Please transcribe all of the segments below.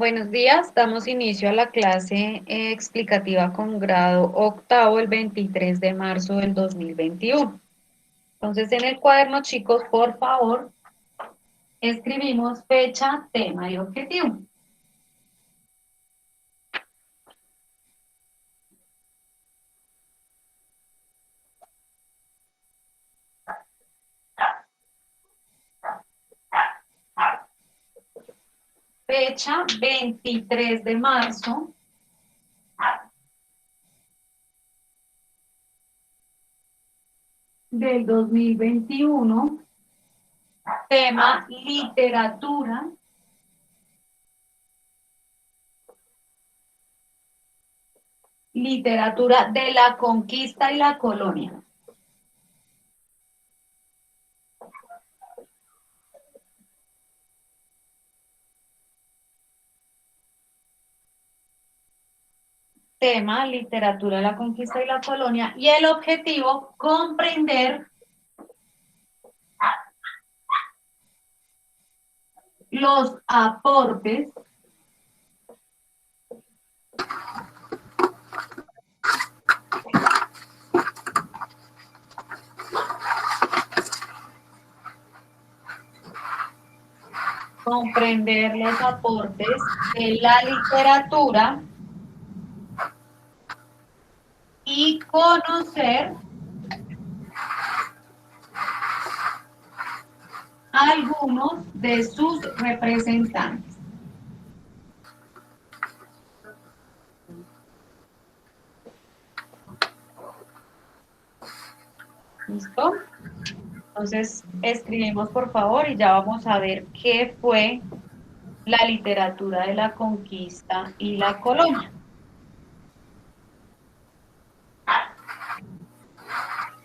Buenos días, damos inicio a la clase explicativa con grado octavo el 23 de marzo del 2021. Entonces, en el cuaderno, chicos, por favor, escribimos fecha, tema y objetivo. Fecha 23 de marzo del 2021. Tema literatura. Literatura de la conquista y la colonia. Tema, literatura de la conquista y la colonia. Y el objetivo, comprender los aportes de la literatura y conocer algunos de sus representantes. ¿Listo? Entonces, escribimos por favor y ya vamos a ver qué fue la literatura de la conquista y la colonia.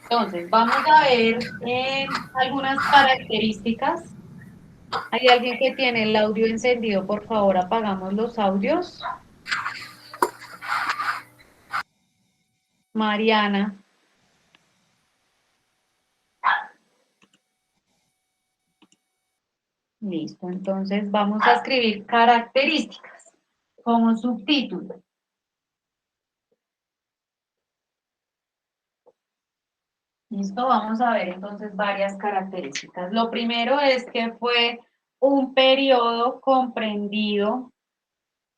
Entonces, vamos a ver algunas características. ¿Hay alguien que tiene el audio encendido? Por favor, apagamos los audios. Mariana. Listo, entonces vamos a escribir características como subtítulo. Listo, vamos a ver entonces varias características. Lo primero es que fue un periodo comprendido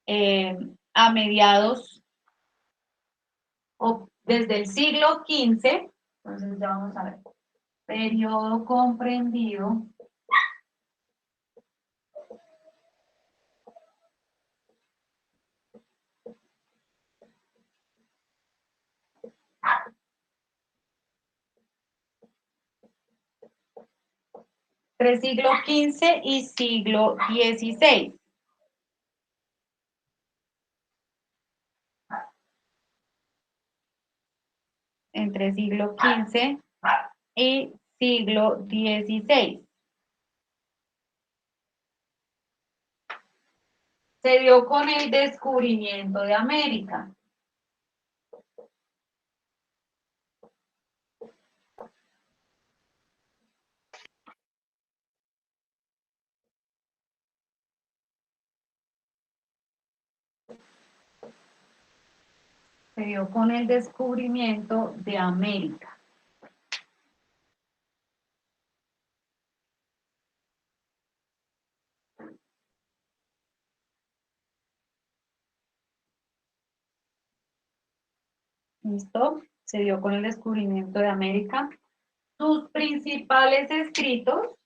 a mediados o desde el siglo XV. Entonces ya vamos a ver. Periodo comprendido entre siglo XV y siglo XVI. Entre siglo XV y siglo XVI. Se dio con el descubrimiento de América. Se dio con el descubrimiento de América. ¿Listo? Se dio con el descubrimiento de América. Sus principales escritos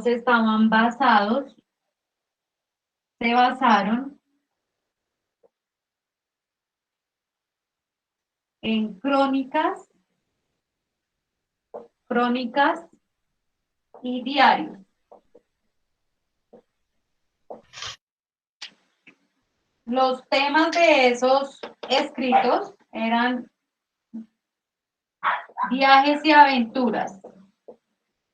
estaban basados, se basaron en crónicas y diarios. Los temas de esos escritos eran viajes y aventuras.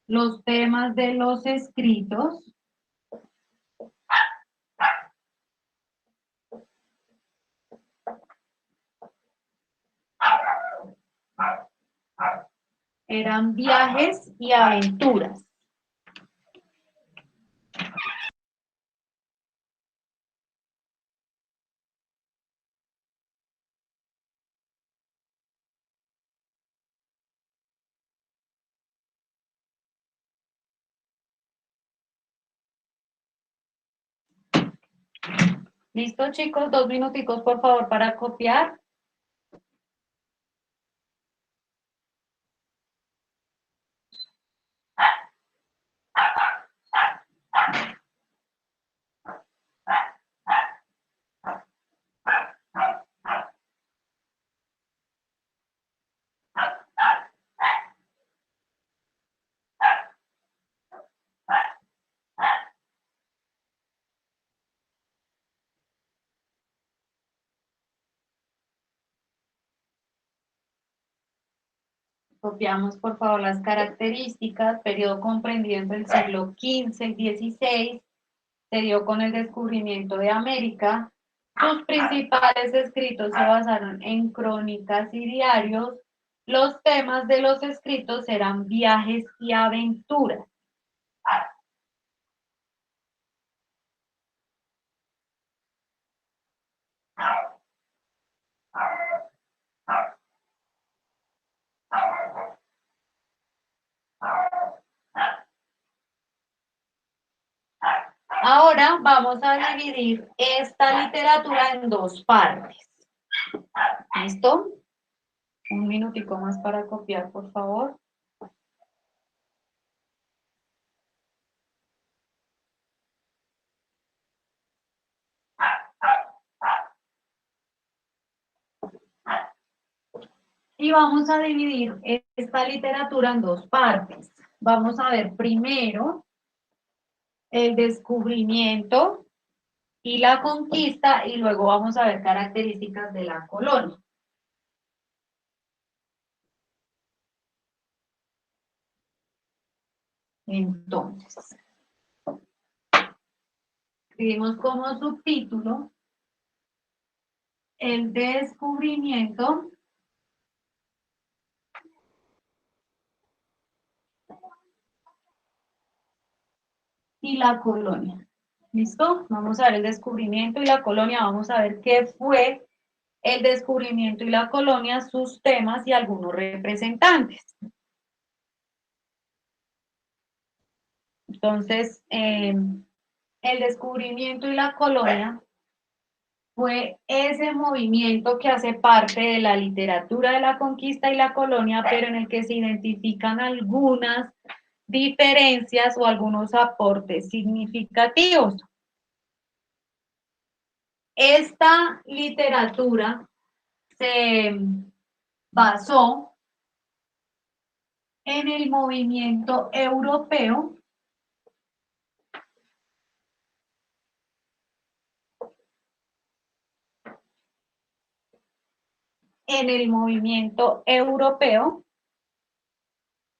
Los temas de los escritos eran viajes y aventuras. ¿Listo, chicos? 2 minuticos, por favor, para copiar. Copiamos, por favor, las características. Periodo comprendido entre el siglo XV y XVI. Se dio con el descubrimiento de América. Sus principales escritos se basaron en crónicas y diarios. Los temas de los escritos eran viajes y aventuras. Ahora vamos a dividir esta literatura en 2 partes. ¿Listo? Un minutico más para copiar, por favor. Y vamos a dividir esta literatura en 2 partes. Vamos a ver primero el descubrimiento y la conquista, y luego vamos a ver características de la colonia. Entonces, escribimos como subtítulo el descubrimiento y la colonia. ¿Listo? Vamos a ver el descubrimiento y la colonia, vamos a ver qué fue el descubrimiento y la colonia, sus temas y algunos representantes. Entonces, el descubrimiento y la colonia fue ese movimiento que hace parte de la literatura de la conquista y la colonia, pero en el que se identifican algunas diferencias o algunos aportes significativos. Esta literatura se basó en el movimiento europeo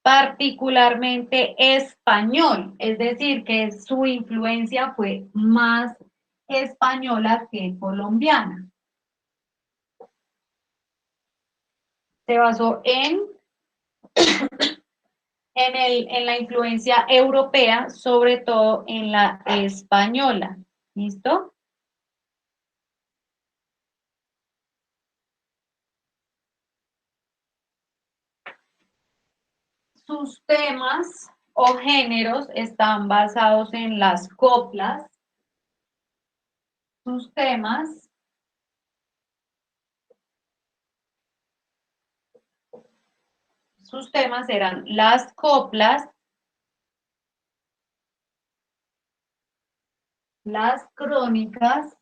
particularmente español, es decir, que su influencia fue más española que colombiana. Se basó en la influencia europea, sobre todo en la española. ¿Listo? Sus temas o géneros están basados en las coplas. Sus temas eran las coplas, las crónicas,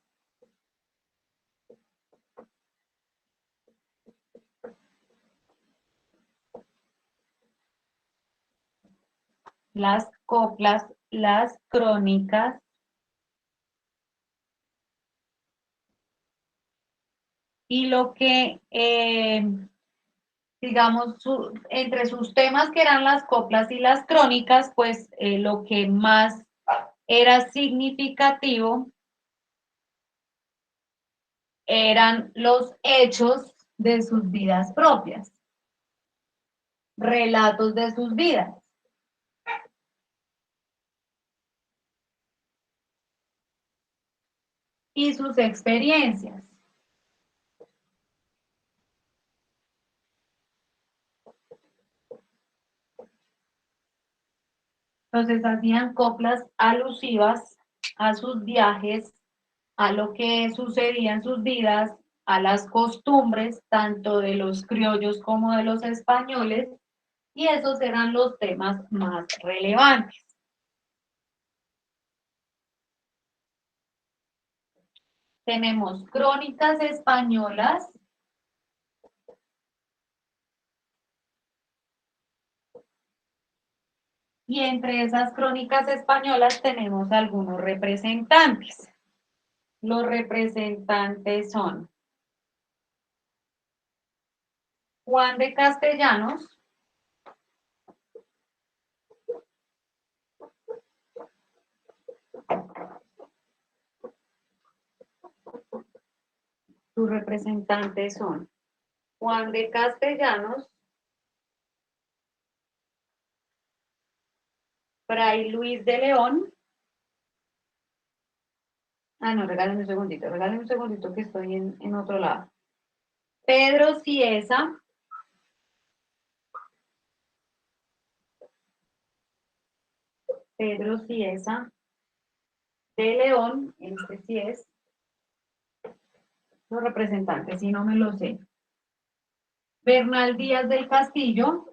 las coplas, las crónicas y lo que, digamos, entre sus temas que eran las coplas y las crónicas, pues lo que más era significativo eran los hechos de sus vidas propias. relatos de sus vidas. Y sus experiencias. Entonces hacían coplas alusivas a sus viajes, a lo que sucedía en sus vidas, a las costumbres tanto de los criollos como de los españoles, y esos eran los temas más relevantes. Tenemos crónicas españolas, y entre esas crónicas españolas tenemos algunos representantes. Los representantes son Juan de Castellanos, sus representantes son Juan de Castellanos, Fray Luis de León. Ah, no, regálenme un segundito que estoy en otro lado. Pedro Cieza, Pedro Cieza de León, este sí es, los representantes, si no me lo sé. Bernal Díaz del Castillo,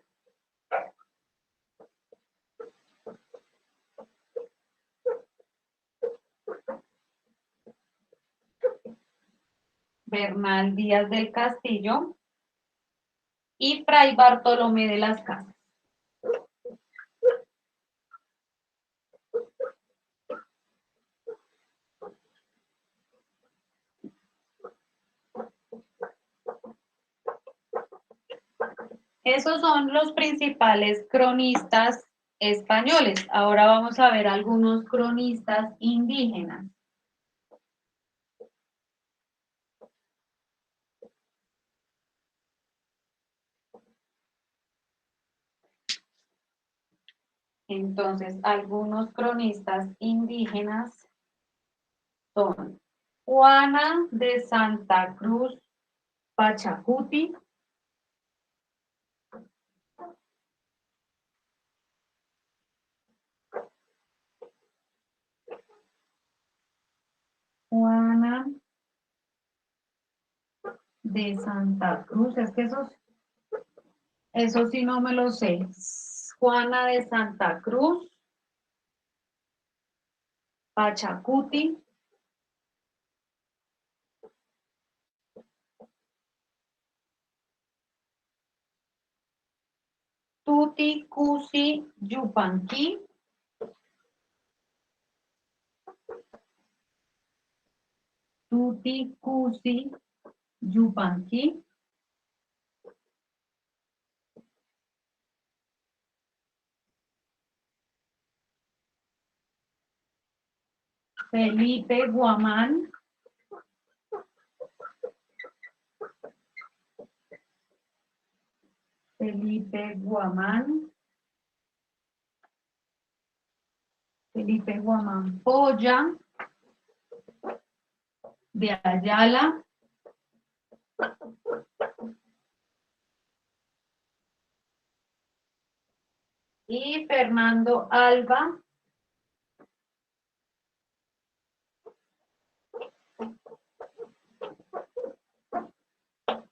Bernal Díaz del Castillo y Fray Bartolomé de las Casas. Esos son los principales cronistas españoles. Ahora vamos a ver algunos cronistas indígenas. Entonces, algunos cronistas indígenas son Juana de Santa Cruz Pachacuti, Juana de Santa Cruz, es que eso sí no me lo sé. Juana de Santa Cruz Pachacuti, Tuti Cusi Yupanqui, Tuti Cusi Yupanqui, Felipe Guamán, Felipe Guamán, Felipe Guamán Polla, de Ayala, y Fernando Alba,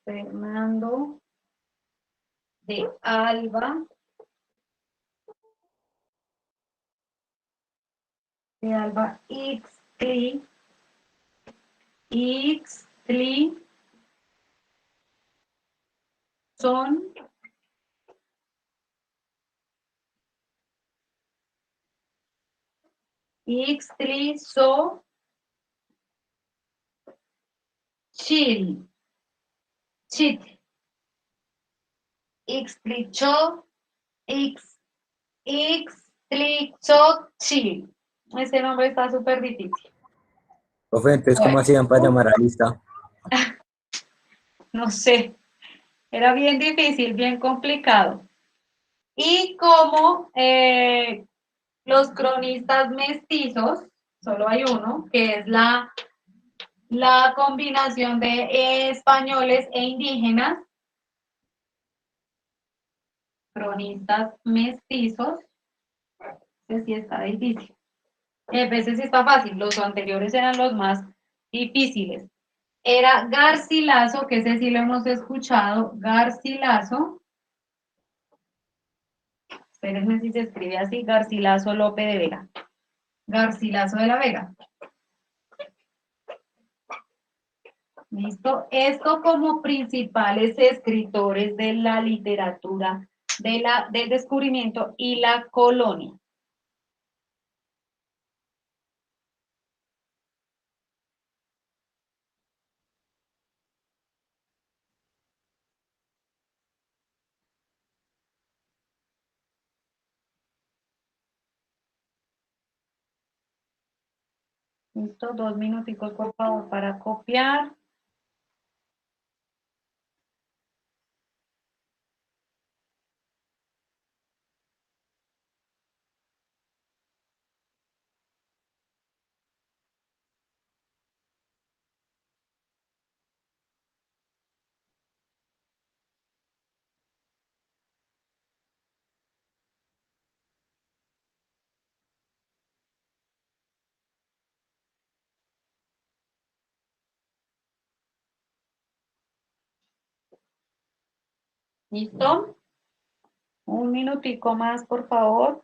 Fernando de Alba, de Alba Ixtli, Ixtli son Ixtli so Chil, Chit, Ixtlicho, Ixtlichochil. Ese nombre está súper difícil. Profe, entonces, ¿cómo hacían para llamar a lista? No sé, era bien difícil, bien complicado. Y como los cronistas mestizos, solo hay uno, que es la combinación de españoles e indígenas, cronistas mestizos, que sí está difícil. A veces sí está fácil, los anteriores eran los más difíciles. Era Garcilaso, que ese sí lo hemos escuchado, Garcilaso, espérenme si se escribe así, Garcilaso López de Vega, Garcilaso de la Vega. ¿Listo? Esto como principales escritores de la literatura del descubrimiento y la colonia. ¿Listo? 2 minuticos, por favor, para copiar. ¿Listo? 1 minutico más, por favor.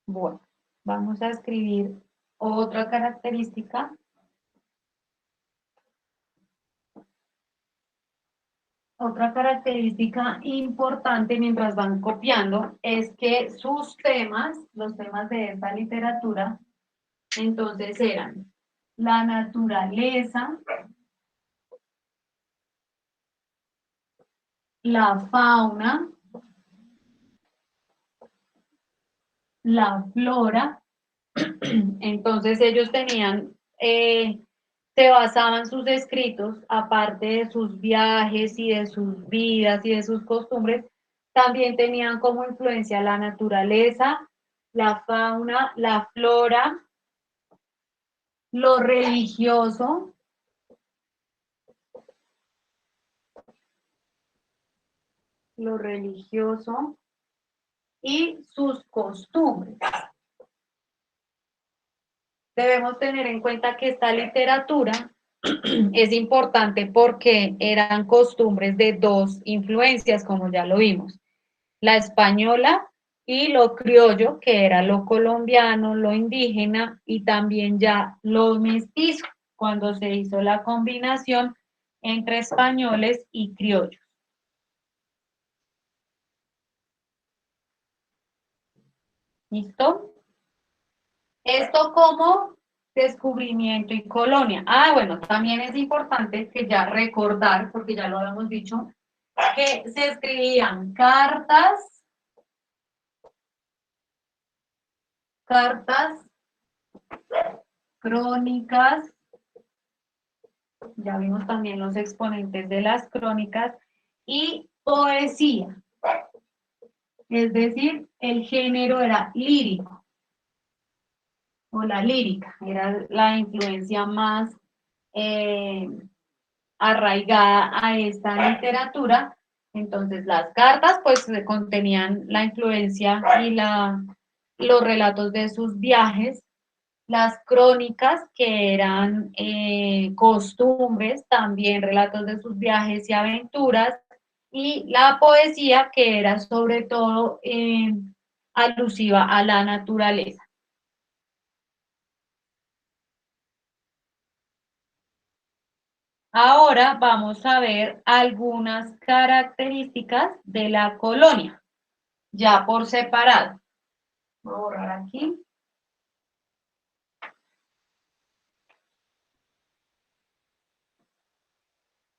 Bueno, vamos a escribir otra característica. Otra característica importante mientras van copiando es que sus temas, los temas de esta literatura, entonces eran la naturaleza, la fauna, la flora. Entonces ellos tenían, se basaban sus escritos, aparte de sus viajes y de sus vidas y de sus costumbres, también tenían como influencia la naturaleza, la fauna, la flora, lo religioso, lo religioso y sus costumbres. Debemos tener en cuenta que esta literatura es importante porque eran costumbres de dos influencias, como ya lo vimos, la española y lo criollo, que era lo colombiano, lo indígena y también ya lo mestizo, cuando se hizo la combinación entre españoles y criollos. ¿Listo? Esto como descubrimiento y colonia. Ah, bueno, también es importante que ya recordar, porque ya lo habíamos dicho, que se escribían cartas, crónicas, ya vimos también los exponentes de las crónicas, y poesía. Es decir, el género era lírico o la lírica, era la influencia más eh, arraigada a esta literatura. Entonces, las cartas pues contenían la influencia y los relatos de sus viajes, las crónicas, que eran costumbres, también relatos de sus viajes y aventuras, y la poesía, que era sobre todo alusiva a la naturaleza. Ahora vamos a ver algunas características de la colonia, ya por separado. Voy a borrar aquí.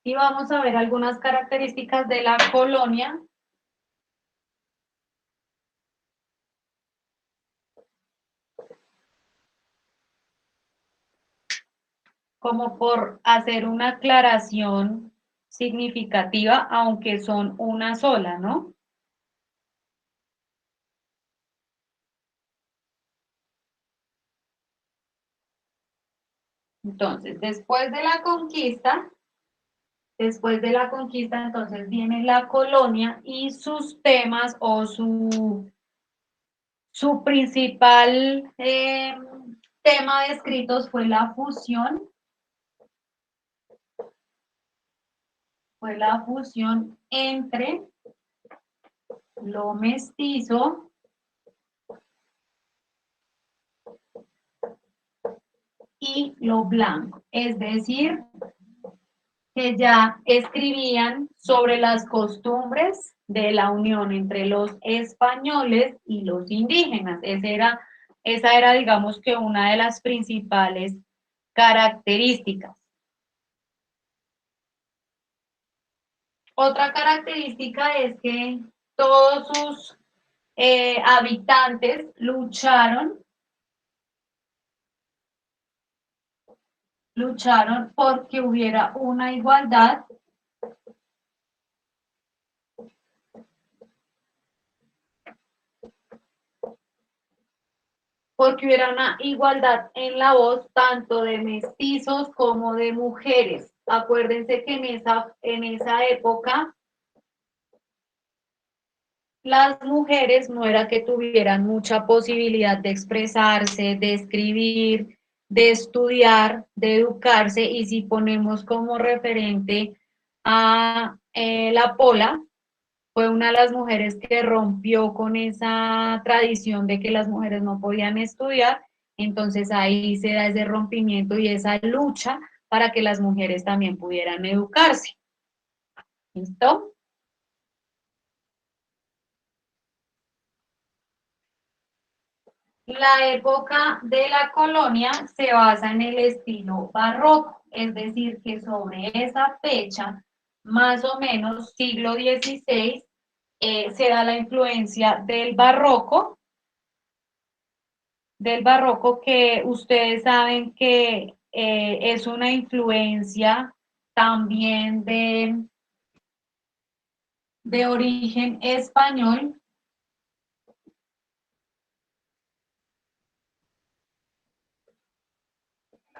Y vamos a ver algunas características de la colonia. Como por hacer una aclaración significativa, aunque son una sola, ¿no? Entonces, después de la conquista, entonces viene la colonia y sus temas o su principal tema de escritos fue la fusión entre lo mestizo y lo blanco, es decir, que ya escribían sobre las costumbres de la unión entre los españoles y los indígenas. Esa era, digamos que una de las principales características. Otra característica es que todos sus habitantes lucharon porque hubiera una igualdad en la voz tanto de mestizos como de mujeres. Acuérdense que en esa época las mujeres no era que tuvieran mucha posibilidad de expresarse, de escribir, de estudiar, de educarse, y si ponemos como referente a la Pola, fue una de las mujeres que rompió con esa tradición de que las mujeres no podían estudiar, entonces ahí se da ese rompimiento y esa lucha para que las mujeres también pudieran educarse. ¿Listo? La época de la colonia se basa en el estilo barroco, es decir, que sobre esa fecha, más o menos siglo XVI, se da la influencia del barroco que ustedes saben que es una influencia también de origen español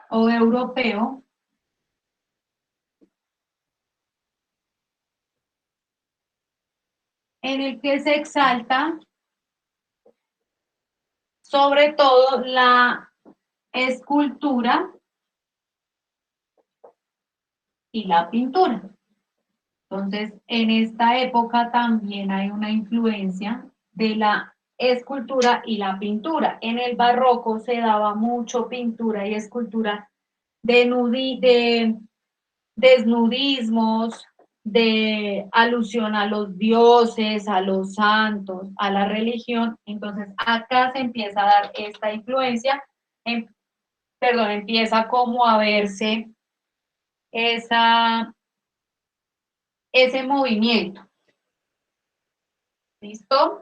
o europeo, en el que se exalta sobre todo la escultura y la pintura. Entonces, en esta época también hay una influencia de la escultura y la pintura. En el barroco se daba mucho pintura y escultura de desnudismos, de alusión a los dioses, a los santos, a la religión. Entonces, acá se empieza a dar esta influencia, em, empieza como a verse esa, ese movimiento. ¿Listo?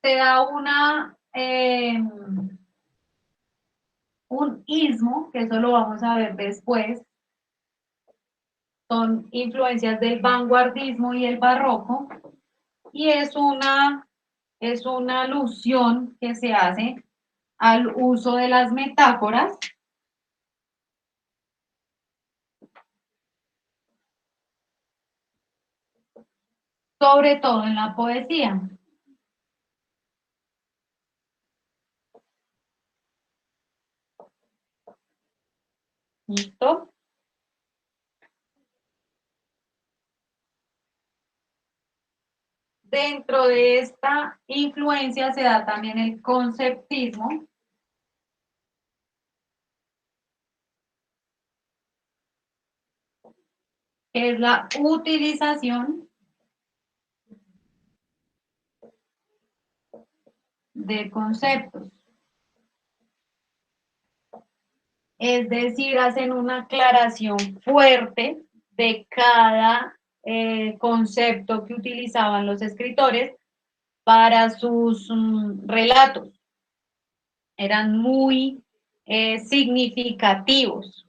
Se da un istmo, que eso lo vamos a ver después, son influencias del vanguardismo y el barroco, y es una alusión que se hace al uso de las metáforas, sobre todo en la poesía. ¿Listo? Dentro de esta influencia se da también el conceptismo, es la utilización de conceptos. Es decir, hacen una aclaración fuerte de cada concepto que utilizaban los escritores para sus relatos. Eran muy significativos.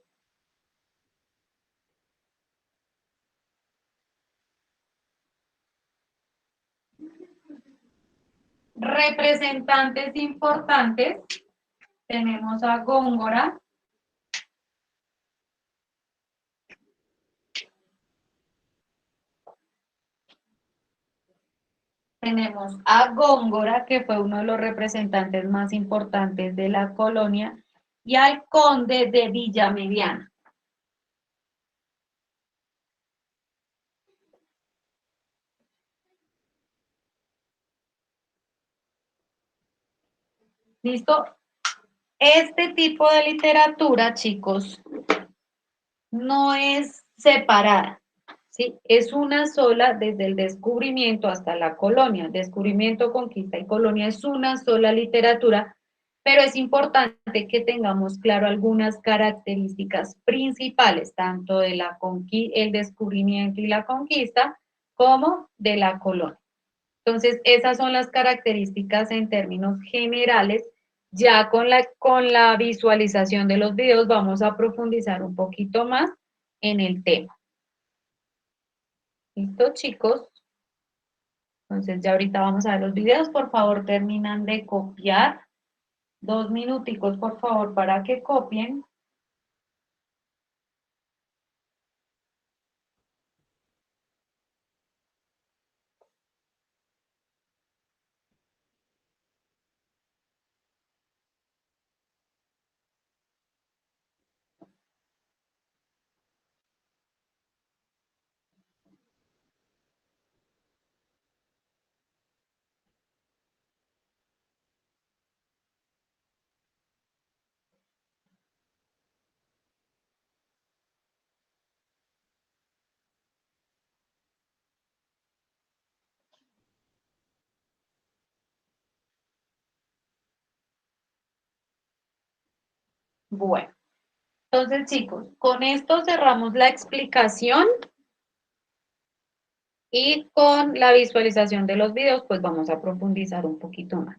Representantes importantes, tenemos a Góngora, tenemos a Góngora, que fue uno de los representantes más importantes de la colonia, y al conde de Villamediana. ¿Listo? Este tipo de literatura, chicos, no es separada, ¿sí? Es una sola desde el descubrimiento hasta la colonia. Descubrimiento, conquista y colonia es una sola literatura, pero es importante que tengamos claro algunas características principales, tanto de el descubrimiento y la conquista, como de la colonia. Entonces, esas son las características en términos generales. Ya con la visualización de los videos vamos a profundizar un poquito más en el tema. ¿Listo, chicos? Entonces, ya ahorita vamos a ver los videos. Por favor, terminan de copiar. 2 minuticos, por favor, para que copien. Bueno, entonces, chicos, con esto cerramos la explicación y con la visualización de los videos, pues vamos a profundizar un poquito más.